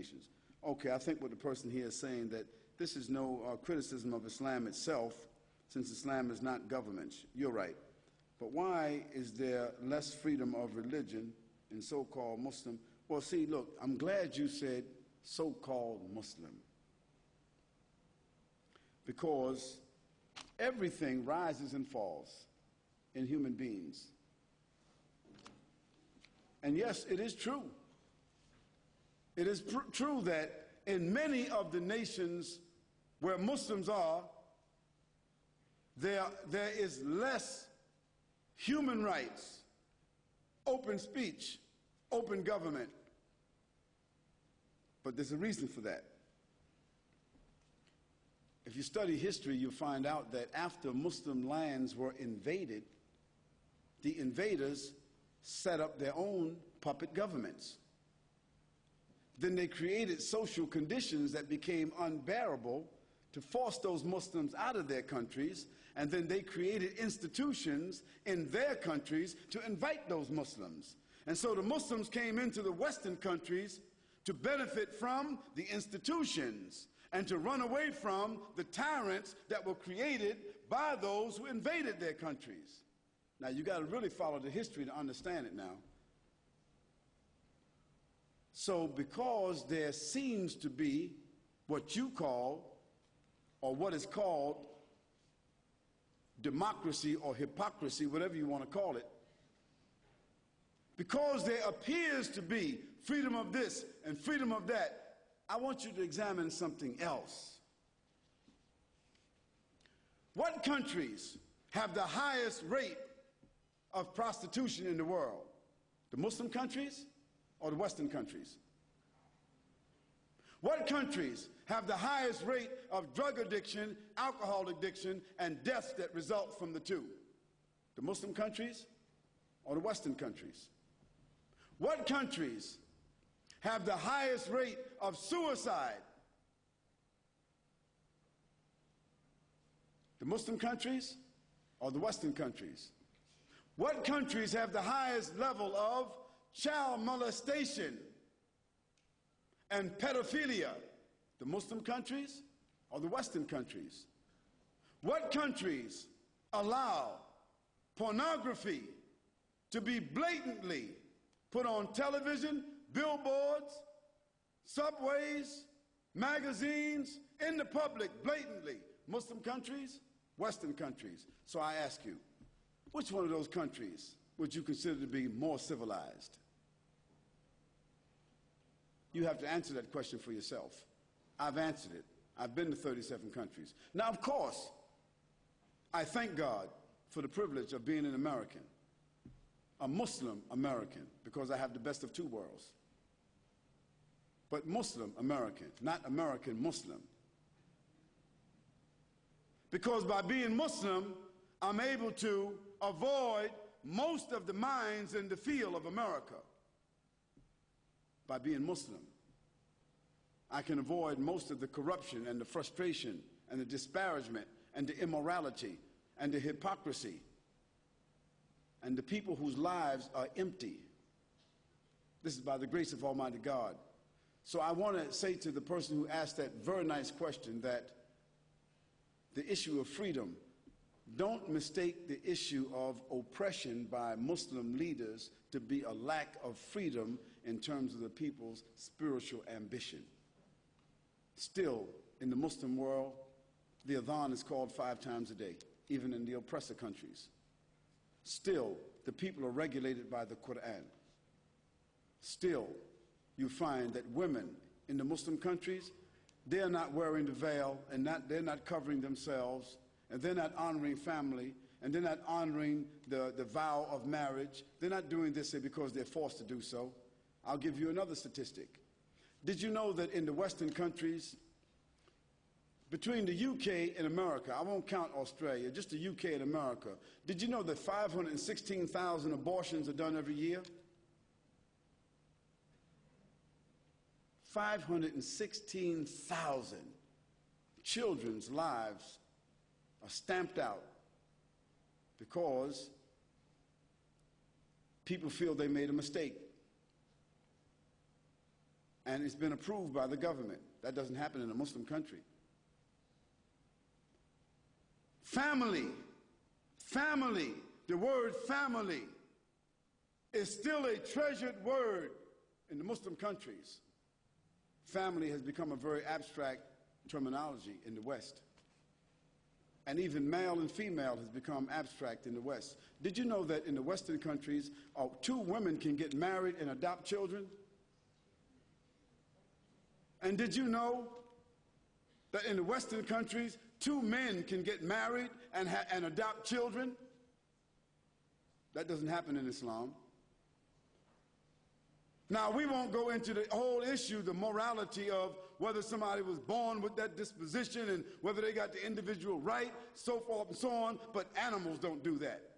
nations. Okay, I think what the person here is saying, that this is no criticism of Islam itself, since Islam is not government. You're right. But why is there less freedom of religion in so-called Muslim? Well, see, look, I'm glad you said so-called Muslim, because everything rises and falls in human beings. And yes, it is true. It is true that in many of the nations where Muslims are, there is less human rights, open speech, open government. But there's a reason for that. If you study history, you'll find out that after Muslim lands were invaded, the invaders set up their own puppet governments. Then they created social conditions that became unbearable to force those Muslims out of their countries, and then they created institutions in their countries to invite those Muslims. And so the Muslims came into the Western countries to benefit from the institutions and to run away from the tyrants that were created by those who invaded their countries. Now, you got to really follow the history to understand it now. So because there seems to be what you call, or what is called, democracy or hypocrisy, whatever you want to call it, because there appears to be freedom of this and freedom of that, I want you to examine something else. What countries have the highest rate of prostitution in the world? The Muslim countries or the Western countries? What countries have the highest rate of drug addiction, alcohol addiction, and deaths that result from the two? The Muslim countries or the Western countries? What countries have the highest rate of suicide? The Muslim countries or the Western countries? What countries have the highest level of child molestation and pedophilia? The Muslim countries or the Western countries? What countries allow pornography to be blatantly put on television, billboards, subways, magazines, in the public, blatantly? Muslim countries, Western countries. So I ask you, which one of those countries would you consider to be more civilized? You have to answer that question for yourself. I've answered it. I've been to 37 countries. Now, of course, I thank God for the privilege of being an American, a Muslim American, because I have the best of two worlds. But Muslim American, not American Muslim. Because by being Muslim, I'm able to avoid most of the mines in the field of America. By being Muslim, I can avoid most of the corruption and the frustration and the disparagement and the immorality and the hypocrisy and the people whose lives are empty. This is by the grace of Almighty God. So I want to say to the person who asked that very nice question that the issue of freedom, don't mistake the issue of oppression by Muslim leaders to be a lack of freedom in terms of the people's spiritual ambition. Still, in the Muslim world, the adhan is called 5 times a day, even in the oppressor countries. Still, the people are regulated by the Quran. Still, you find that women in the Muslim countries, they're not wearing the veil and they're not covering themselves, and they're not honoring family, and they're not honoring the vow of marriage. They're not doing this because they're forced to do so. I'll give you another statistic. Did you know that in the Western countries, between the UK and America, I won't count Australia, just the UK and America, did you know that 516,000 abortions are done every year? 516,000 children's lives are stamped out because people feel they made a mistake. and it's been approved by the government. That doesn't happen in a Muslim country. Family, the word family is still a treasured word in the Muslim countries. Family has become a very abstract terminology in the West. And even male and female has become abstract in the West. Did you know that in the Western countries, 2 women can get married and adopt children? And did you know that in the Western countries, 2 men can get married and adopt children? That doesn't happen in Islam. Now, we won't go into the whole issue, the morality of whether somebody was born with that disposition and whether they got the individual right, so forth and so on, but animals don't do that.